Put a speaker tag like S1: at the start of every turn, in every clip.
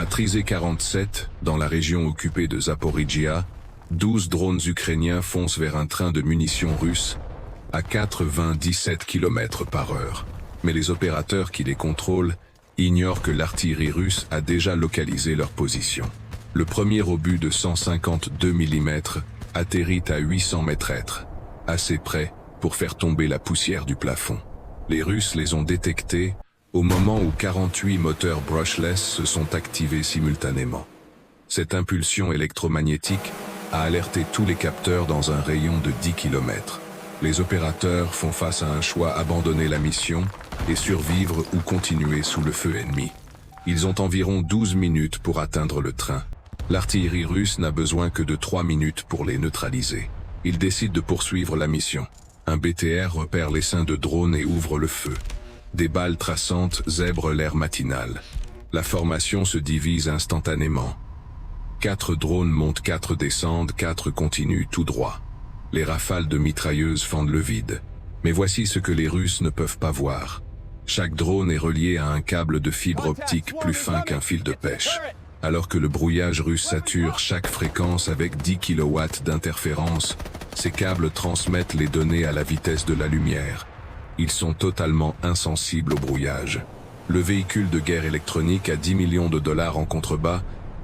S1: À Trizé 47, dans la région occupée de Zaporijia, 12 drones ukrainiens foncent vers un train de munitions russe à 97 km/h. Mais les opérateurs qui les contrôlent ignorent que l'artillerie russe a déjà localisé leur position. Le premier obus de 152 mm atterrit à 800 mètres, assez près pour faire tomber la poussière du plafond. Les Russes les ont détectés au moment où 48 moteurs brushless se sont activés simultanément. Cette impulsion électromagnétique a alerté tous les capteurs dans un rayon de 10 km. Les opérateurs font face à un choix: abandonner la mission et survivre ou continuer sous le feu ennemi. Ils ont environ 12 minutes pour atteindre le train. L'artillerie russe n'a besoin que de 3 minutes pour les neutraliser. Ils décident de poursuivre la mission. Un BTR repère l'essaim de drones et ouvre le feu. Des balles traçantes zèbrent l'air matinal. La formation se divise instantanément. 4 drones montent, 4 descendent, 4 continuent tout droit. Les rafales de mitrailleuses fendent le vide. Mais voici ce que les Russes ne peuvent pas voir. Chaque drone est relié à un câble de fibre optique plus fin qu'un fil de pêche. Alors que le brouillage russe sature chaque fréquence avec 10 kW d'interférence, ces câbles transmettent les données à la vitesse de la lumière. Ils sont totalement insensibles au brouillage. Le véhicule de guerre électronique à 10 millions de dollars en contrebas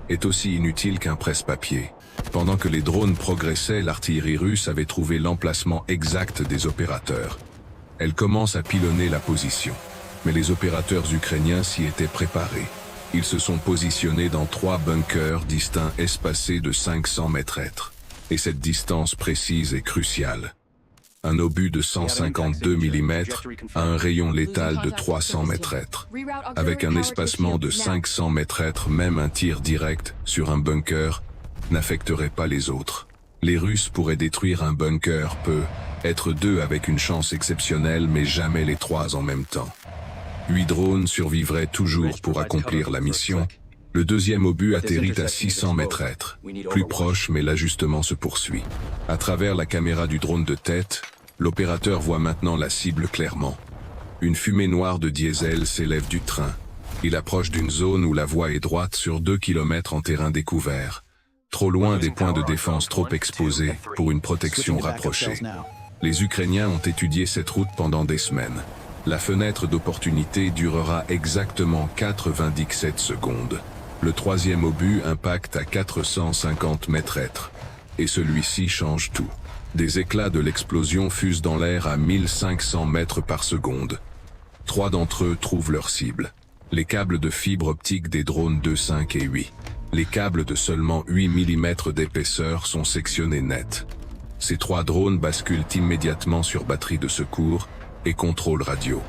S1: est aussi inutile qu'un presse-papier. Pendant que les drones progressaient, l'artillerie russe avait trouvé l'emplacement exact des opérateurs. Elle commence à pilonner la position. Mais les opérateurs ukrainiens s'y étaient préparés. Ils se sont positionnés dans 3 bunkers distincts espacés de 500 mètres. Et cette distance précise est cruciale. Un obus de 152 mm a un rayon létal de 300 mètres. Avec un espacement de 500 mètres, même un tir direct sur un bunker n'affecterait pas les autres. Les Russes pourraient détruire un bunker, peut être 2 avec une chance exceptionnelle, mais jamais les 3 en même temps. 8 drones survivraient toujours pour accomplir la mission. Le deuxième obus atterrit à 600 mètres. Plus proche, mais l'ajustement se poursuit. À travers la caméra du drone de tête, l'opérateur voit maintenant la cible clairement. Une fumée noire de diesel s'élève du train. Il approche d'une zone où la voie est droite sur 2 km en terrain découvert. Trop loin des points de défense trop exposés pour une protection rapprochée. Les Ukrainiens ont étudié cette route pendant des semaines. La fenêtre d'opportunité durera exactement 97 secondes. Le troisième obus impacte à 450 mètres. Et celui-ci change tout. Des éclats de l'explosion fusent dans l'air à 1500 mètres par seconde. 3 d'entre eux trouvent leur cible. Les câbles de fibre optique des drones 2, 5 et 8. Les câbles de seulement 8 mm d'épaisseur sont sectionnés net. Ces 3 drones basculent immédiatement sur batterie de secours et contrôle radio.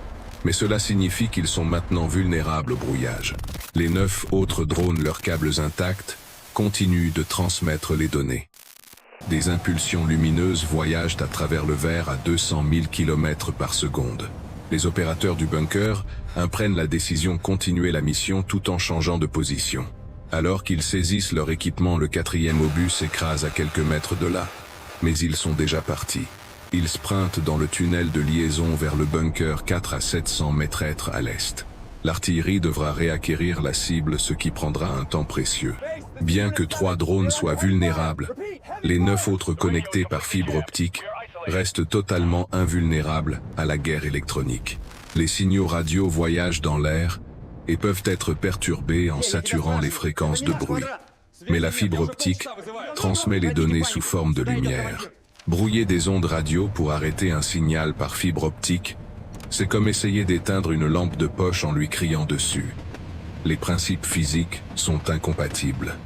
S1: Mais cela signifie qu'ils sont maintenant vulnérables au brouillage. Les 9 autres drones, leurs câbles intacts, continuent de transmettre les données. Des impulsions lumineuses voyagent à travers le verre à 200 000 km par seconde. Les opérateurs du bunker prennent la décision de continuer la mission tout en changeant de position. Alors qu'ils saisissent leur équipement, le 4e obus s'écrase à quelques mètres de là. Mais ils sont déjà partis. Ils sprintent dans le tunnel de liaison vers le bunker 4 à 700 mètres à l'est. L'artillerie devra réacquérir la cible, ce qui prendra un temps précieux. Bien que 3 drones soient vulnérables, les 9 autres connectés par fibre optique restent totalement invulnérables à la guerre électronique. Les signaux radio voyagent dans l'air et peuvent être perturbés en saturant les fréquences de bruit. Mais la fibre optique transmet les données sous forme de lumière. Brouiller des ondes radio pour arrêter un signal par fibre optique, c'est comme essayer d'éteindre une lampe de poche en lui criant dessus. Les principes physiques sont incompatibles.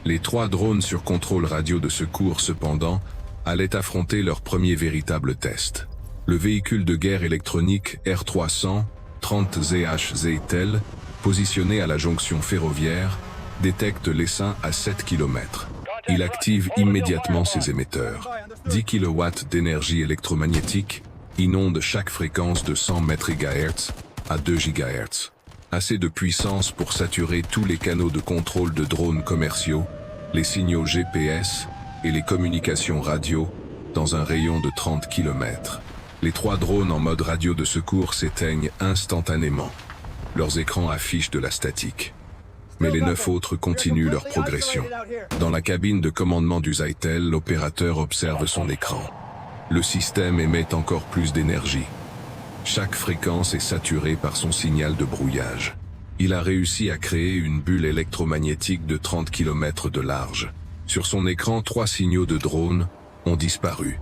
S1: Les 3 drones sur contrôle radio de secours, cependant, allaient affronter leur premier véritable test. Le véhicule de guerre électronique R300, 30 ZHZ-TEL, positionné à la jonction ferroviaire, détecte l'essaim à 7 km. Il active immédiatement ses émetteurs. 10 kW d'énergie électromagnétique inonde chaque fréquence de 100 MHz à 2 GHz. Assez de puissance pour saturer tous les canaux de contrôle de drones commerciaux, les signaux GPS et les communications radio dans un rayon de 30 km. Les 3 drones en mode radio de secours s'éteignent instantanément. Leurs écrans affichent de la statique. mais les 9 autres continuent leur progression. Dans la cabine de commandement du Zytel, l'opérateur observe son écran. Le système émet encore plus d'énergie. Chaque fréquence est saturée par son signal de brouillage. Il a réussi à créer une bulle électromagnétique de 30 km de large. Sur son écran, 3 signaux de drone ont disparu.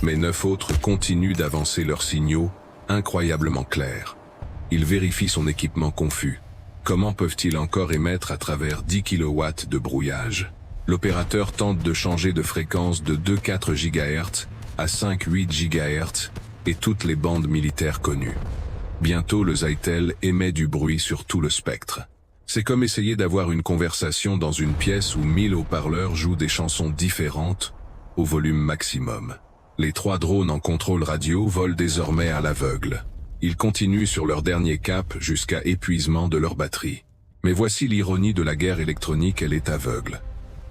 S1: Mais 9 autres continuent d'avancer leurs signaux, incroyablement clairs. Il vérifie son équipement confus. Comment peuvent-ils encore émettre à travers 10 kW de brouillage? L'opérateur tente de changer de fréquence de 2,4 GHz à 5,8 GHz et toutes les bandes militaires connues. Bientôt le Zytel émet du bruit sur tout le spectre. C'est comme essayer d'avoir une conversation dans une pièce où 1000 haut-parleurs jouent des chansons différentes, au volume maximum. Les 3 drones en contrôle radio volent désormais à l'aveugle. Ils continuent sur leur dernier cap jusqu'à épuisement de leur batterie. Mais voici l'ironie de la guerre électronique, elle est aveugle.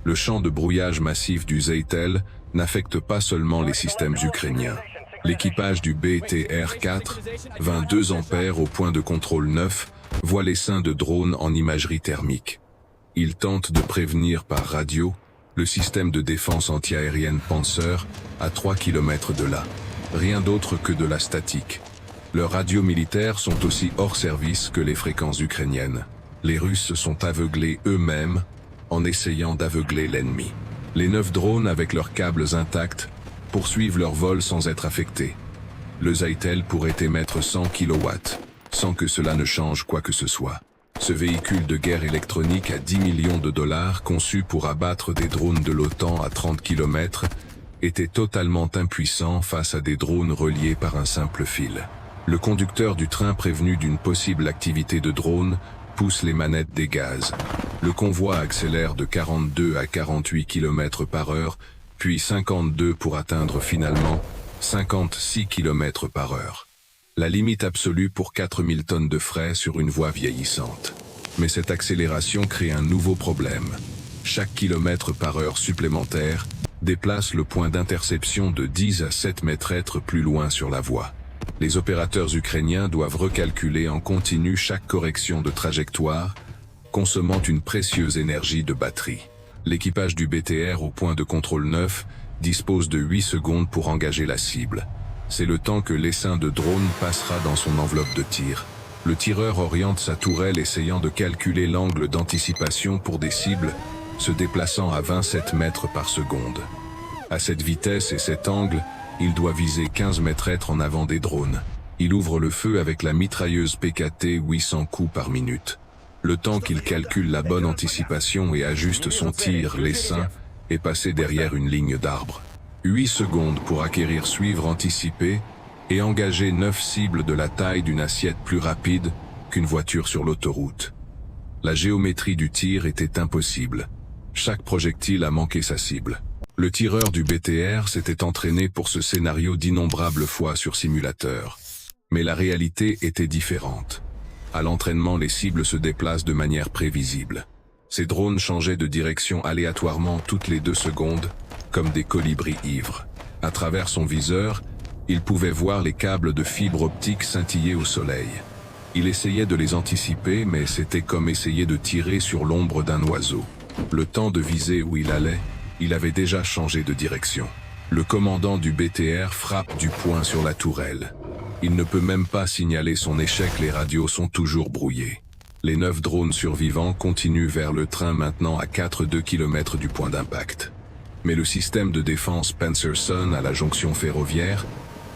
S1: Le champ de brouillage massif du Zytel n'affecte pas seulement les systèmes ukrainiens. L'équipage du BTR-4, 22 ampères au point de contrôle 9, voit l'essaim de drones en imagerie thermique. Il tente de prévenir par radio le système de défense antiaérienne Panzer à 3 km de là. Rien d'autre que de la statique. Leurs radios militaires sont aussi hors service que les fréquences ukrainiennes. Les Russes sont aveuglés eux-mêmes en essayant d'aveugler l'ennemi. Les 9 drones avec leurs câbles intacts poursuivent leur vol sans être affectés. Le Zytel pourrait émettre 100 kW, sans que cela ne change quoi que ce soit. Ce véhicule de guerre électronique à 10 millions de dollars, conçu pour abattre des drones de l'OTAN à 30 km, était totalement impuissant face à des drones reliés par un simple fil. Le conducteur du train prévenu d'une possible activité de drone pousse les manettes des gaz. Le convoi accélère de 42 à 48 km par heure, puis 52 pour atteindre finalement 56 km par heure. La limite absolue pour 4000 tonnes de fret sur une voie vieillissante. Mais cette accélération crée un nouveau problème. Chaque kilomètre par heure supplémentaire déplace le point d'interception de 10 à 7 mètres plus loin sur la voie. Les opérateurs ukrainiens doivent recalculer en continu chaque correction de trajectoire, consommant une précieuse énergie de batterie. L'équipage du BTR au point de contrôle 9 dispose de 8 secondes pour engager la cible. C'est le temps que l'essaim de drone passera dans son enveloppe de tir. Le tireur oriente sa tourelle essayant de calculer l'angle d'anticipation pour des cibles se déplaçant à 27 mètres par seconde. À cette vitesse et cet angle, il doit viser 15 mètres en avant des drones. Il ouvre le feu avec la mitrailleuse PKT 800 coups par minute. Le temps qu'il calcule la bonne anticipation et ajuste son tir, l'essaim est passé derrière une ligne d'arbres. 8 secondes pour acquérir suivre anticipé et engager 9 cibles de la taille d'une assiette plus rapide qu'une voiture sur l'autoroute. La géométrie du tir était impossible. Chaque projectile a manqué sa cible. Le tireur du BTR s'était entraîné pour ce scénario d'innombrables fois sur simulateur. Mais la réalité était différente. À l'entraînement, les cibles se déplacent de manière prévisible. Ces drones changeaient de direction aléatoirement toutes les 2 secondes, comme des colibris ivres. À travers son viseur, il pouvait voir les câbles de fibre optique scintiller au soleil. Il essayait de les anticiper, mais c'était comme essayer de tirer sur l'ombre d'un oiseau. Le temps de viser où il allait, il avait déjà changé de direction. Le commandant du BTR frappe du poing sur la tourelle. Il ne peut même pas signaler son échec, les radios sont toujours brouillées. Les 9 drones survivants continuent vers le train maintenant à 4,2 km du point d'impact. Mais le système de défense Panzerson à la jonction ferroviaire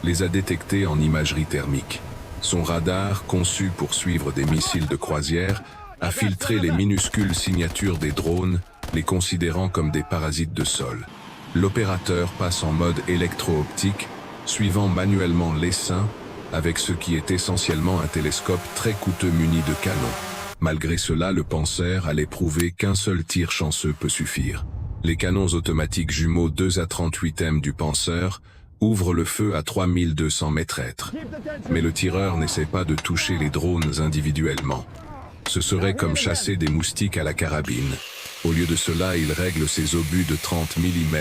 S1: les a détectés en imagerie thermique. Son radar, conçu pour suivre des missiles de croisière, a filtré les minuscules signatures des drones, les considérant comme des parasites de sol. L'opérateur passe en mode électro-optique, suivant manuellement l'essaim, avec ce qui est essentiellement un télescope très coûteux muni de canons. Malgré cela, le Panzer allait prouver qu'un seul tir chanceux peut suffire. Les canons automatiques jumeaux 2 à 38M du Panzer ouvrent le feu à 3200 mètres. Mais le tireur n'essaie pas de toucher les drones individuellement. Ce serait comme chasser des moustiques à la carabine. Au lieu de cela, il règle ses obus de 30 mm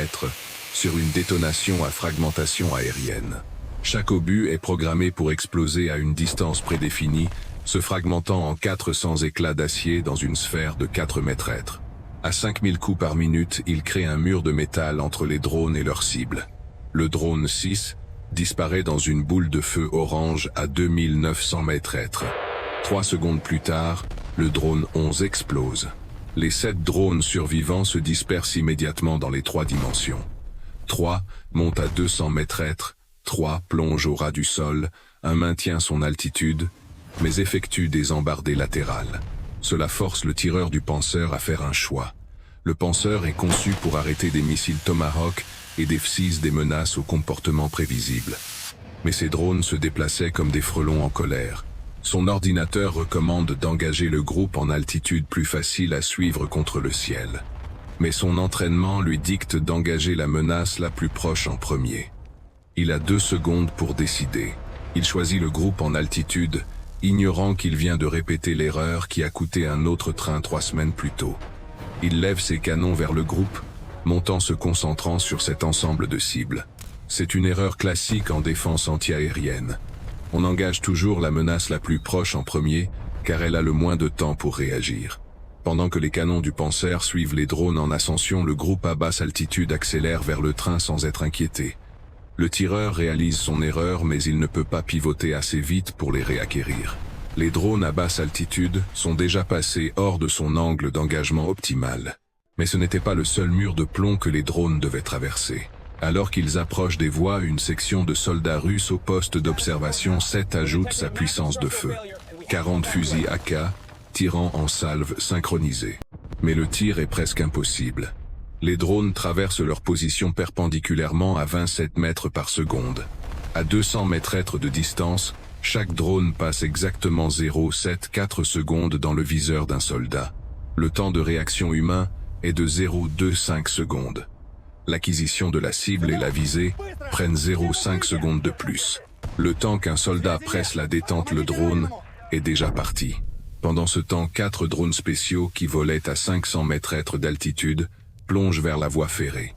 S1: sur une détonation à fragmentation aérienne. Chaque obus est programmé pour exploser à une distance prédéfinie se fragmentant en 400 éclats d'acier dans une sphère de 4 mètres. À 5000 coups par minute, il crée un mur de métal entre les drones et leurs cibles. Le drone 6 disparaît dans une boule de feu orange à 2900 mètres. 3 secondes plus tard, le drone 11 explose. Les 7 drones survivants se dispersent immédiatement dans les 3 dimensions. 3 monte à 200 mètres. 3 plonge au ras du sol, 1 maintient son altitude, mais effectue des embardées latérales. Cela force le tireur du penseur à faire un choix. Le penseur est conçu pour arrêter des missiles Tomahawk et des FSIS des menaces au comportement prévisible. Mais ces drones se déplaçaient comme des frelons en colère. Son ordinateur recommande d'engager le groupe en altitude plus facile à suivre contre le ciel. Mais son entraînement lui dicte d'engager la menace la plus proche en premier. Il a 2 secondes pour décider. Il choisit le groupe en altitude, ignorant qu'il vient de répéter l'erreur qui a coûté un autre train 3 semaines plus tôt. Il lève ses canons vers le groupe, montant se concentrant sur cet ensemble de cibles. C'est une erreur classique en défense antiaérienne. On engage toujours la menace la plus proche en premier, car elle a le moins de temps pour réagir. Pendant que les canons du penseur suivent les drones en ascension, le groupe à basse altitude accélère vers le train sans être inquiété. Le tireur réalise son erreur, mais il ne peut pas pivoter assez vite pour les réacquérir. Les drones à basse altitude sont déjà passés hors de son angle d'engagement optimal. Mais ce n'était pas le seul mur de plomb que les drones devaient traverser. Alors qu'ils approchent des voies, une section de soldats russes au poste d'observation 7 ajoute sa puissance de feu. 40 fusils AK, tirant en salve synchronisée. Mais le tir est presque impossible. Les drones traversent leur position perpendiculairement à 27 mètres par seconde. À 200 mètres de distance, chaque drone passe exactement 0,74 secondes dans le viseur d'un soldat. Le temps de réaction humain est de 0,25 secondes. L'acquisition de la cible et la visée prennent 0,5 secondes de plus. Le temps qu'un soldat presse la détente, le drone est déjà parti. Pendant ce temps, 4 drones spéciaux qui volaient à 500 mètres d'altitude plongent vers la voie ferrée.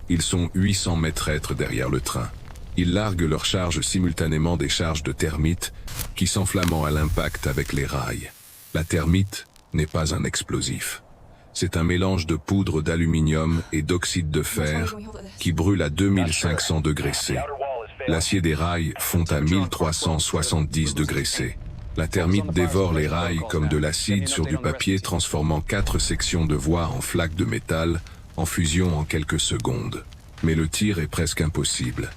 S1: Ils sont 800 mètres derrière le train. Ils larguent leurs charges simultanément des charges de termites qui s'enflamment à l'impact avec les rails. La termite n'est pas un explosif. C'est un mélange de poudre d'aluminium et d'oxyde de fer qui brûle à 2500 degrés C. L'acier des rails fond à 1370 degrés C. La termite dévore les rails comme de l'acide sur du papier, transformant 4 sections de voie en flaques de métal en fusion en quelques secondes. Mais le tir est presque impossible.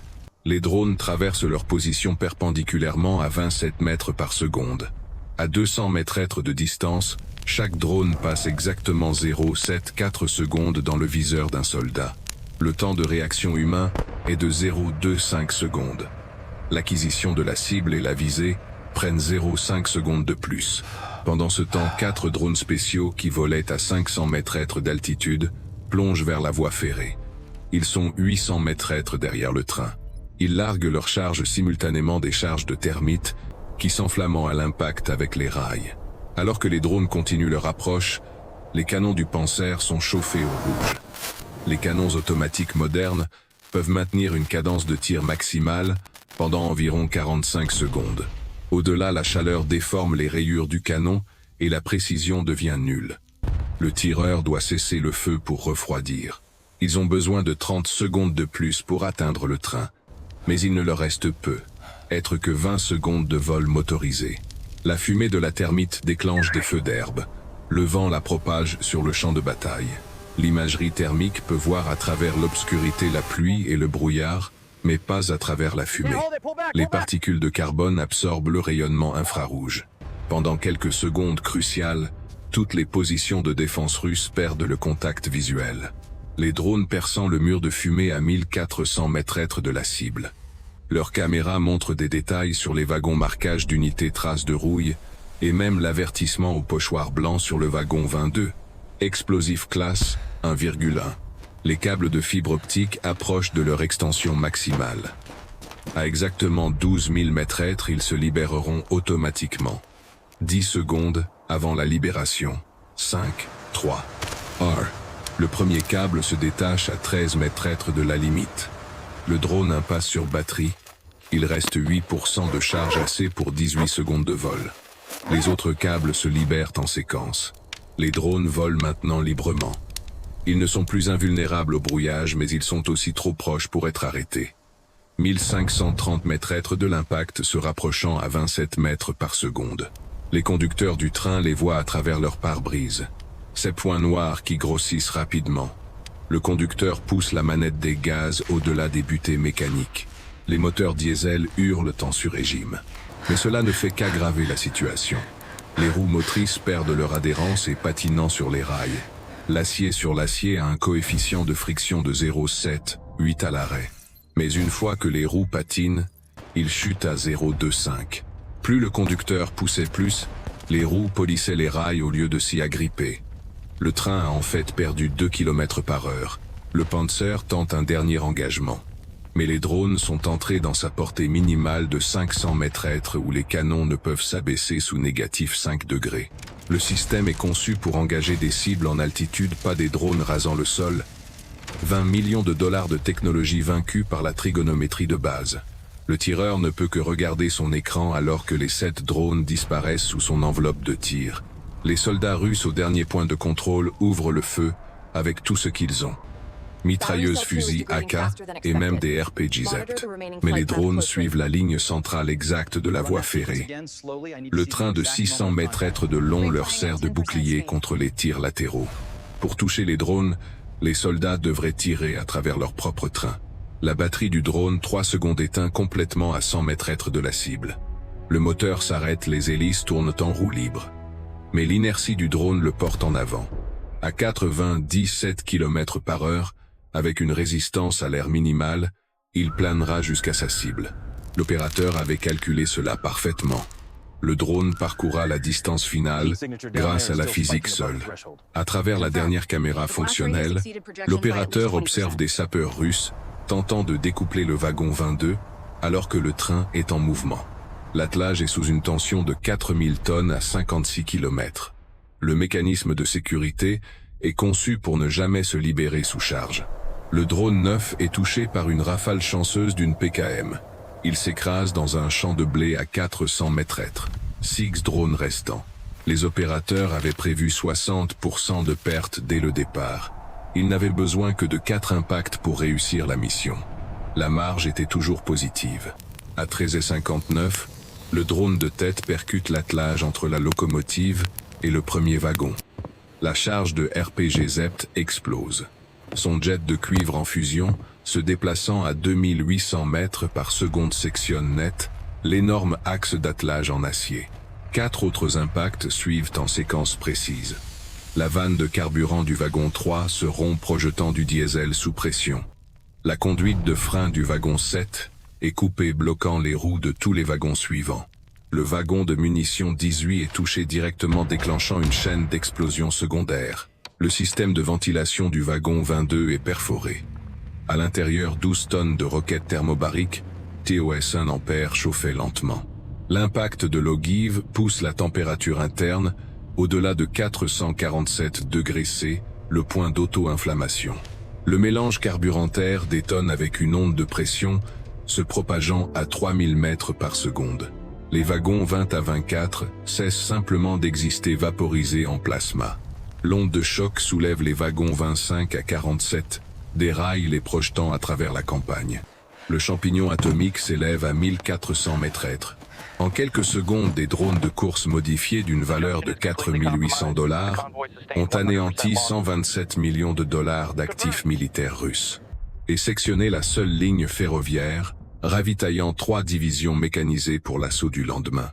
S1: Les drones traversent leur position perpendiculairement à 27 mètres par seconde. À 200 mètres de distance, chaque drone passe exactement 0,74 secondes dans le viseur d'un soldat. Le temps de réaction humain est de 0,25 secondes. L'acquisition de la cible et la visée prennent 0,5 secondes de plus. Pendant ce temps, 4 drones spéciaux qui volaient à 500 mètres d'altitude plongent vers la voie ferrée. Ils sont 800 mètres derrière le train. Ils larguent leurs charges simultanément des charges de termites qui s'enflamment à l'impact avec les rails. Alors que les drones continuent leur approche, les canons du Panzer sont chauffés au rouge. Les canons automatiques modernes peuvent maintenir une cadence de tir maximale pendant environ 45 secondes. Au-delà, la chaleur déforme les rayures du canon et la précision devient nulle. Le tireur doit cesser le feu pour refroidir. Ils ont besoin de 30 secondes de plus pour atteindre le train. Mais il ne leur reste peu, être que 20 secondes de vol motorisé. La fumée de la termite déclenche des feux d'herbe. Le vent la propage sur le champ de bataille. L'imagerie thermique peut voir à travers l'obscurité la pluie et le brouillard, mais pas à travers la fumée. Les particules de carbone absorbent le rayonnement infrarouge. Pendant quelques secondes cruciales, toutes les positions de défense russes perdent le contact visuel. Les drones perçant le mur de fumée à 1400 mètres de la cible. Leurs caméras montrent des détails sur les wagons marquages d'unités traces de rouille, et même l'avertissement au pochoir blanc sur le wagon 22. Explosif classe 1,1. Les câbles de fibre optique approchent de leur extension maximale. À exactement 12 000 mètres, ils se libéreront automatiquement. 10 secondes avant la libération. 5, 3, R. Le premier câble se détache à 13 mètres de la limite. Le drone impasse sur batterie. Il reste 8% de charge AC pour 18 secondes de vol. Les autres câbles se libèrent en séquence. Les drones volent maintenant librement. Ils ne sont plus invulnérables au brouillage, mais ils sont aussi trop proches pour être arrêtés. 1530 mètres de l'impact se rapprochant à 27 mètres par seconde. Les conducteurs du train les voient à travers leur pare-brise. Ces points noirs qui grossissent rapidement. Le conducteur pousse la manette des gaz au-delà des butées mécaniques. Les moteurs diesel hurlent en sur-régime. Mais cela ne fait qu'aggraver la situation. Les roues motrices perdent leur adhérence et patinant sur les rails. L'acier sur l'acier a un coefficient de friction de 0,7-8 à l'arrêt. Mais une fois que les roues patinent, il chute à 0,25. Plus le conducteur poussait plus, les roues polissaient les rails au lieu de s'y agripper. Le train a en fait perdu 2 km par heure. Le Panzer tente un dernier engagement. Mais les drones sont entrés dans sa portée minimale de 500 mètres où les canons ne peuvent s'abaisser sous négatif 5 degrés. Le système est conçu pour engager des cibles en altitude, pas des drones rasant le sol. 20 millions de dollars de technologie vaincue par la trigonométrie de base. Le tireur ne peut que regarder son écran alors que les 7 drones disparaissent sous son enveloppe de tir. Les soldats russes au dernier point de contrôle ouvrent le feu avec tout ce qu'ils ont. Mitrailleuses, fusils AK et même des RPG Zept. Mais les drones suivent la ligne centrale exacte de la voie ferrée. Le train de 600 mètres de long leur sert de bouclier contre les tirs latéraux. Pour toucher les drones, les soldats devraient tirer à travers leur propre train. La batterie du drone 3 secondes éteint complètement à 100 mètres de la cible. Le moteur s'arrête, les hélices tournent en roue libre. Mais l'inertie du drone le porte en avant. À 97 km par heure, avec une résistance à l'air minimale, il planera jusqu'à sa cible. L'opérateur avait calculé cela parfaitement. Le drone parcourra la distance finale grâce à la physique seule. À travers la dernière caméra fonctionnelle, l'opérateur observe des sapeurs russes tentant de découpler le wagon 22 alors que le train est en mouvement. L'attelage est sous une tension de 4000 tonnes à 56 km. Le mécanisme de sécurité est conçu pour ne jamais se libérer sous charge. Le drone 9 est touché par une rafale chanceuse d'une PKM. Il s'écrase dans un champ de blé à 400 mètres. 6 drones restants. Les opérateurs avaient prévu 60% de pertes dès le départ. Ils n'avaient besoin que de 4 impacts pour réussir la mission. La marge était toujours positive. À 13h59, le drone de tête percute l'attelage entre la locomotive et le premier wagon. La charge de RPG Zept explose. Son jet de cuivre en fusion, se déplaçant à 2800 mètres par seconde, sectionne net l'énorme axe d'attelage en acier. 4 autres impacts suivent en séquence précise. La vanne de carburant du wagon 3 se rompt, projetant du diesel sous pression. La conduite de frein du wagon 7 est coupée, bloquant les roues de tous les wagons suivants. Le wagon de munitions 18 est touché directement, déclenchant une chaîne d'explosions secondaires. Le système de ventilation du wagon 22 est perforé. À l'intérieur, 12 tonnes de roquettes thermobariques, TOS 1 ampère, chauffaient lentement. L'impact de l'ogive pousse la température interne au-delà de 447 degrés C, le point d'auto-inflammation. Le mélange carburantaire détonne avec une onde de pression se propageant à 3000 mètres par seconde. Les wagons 20 à 24 cessent simplement d'exister, vaporisés en plasma. L'onde de choc soulève les wagons 25 à 47, déraille les projetant à travers la campagne. Le champignon atomique s'élève à 1400 mètres. En quelques secondes, des drones de course modifiés d'une valeur de 4800 $ ont anéanti 127 millions de dollars d'actifs militaires russes et sectionné la seule ligne ferroviaire, ravitaillant 3 divisions mécanisées pour l'assaut du lendemain.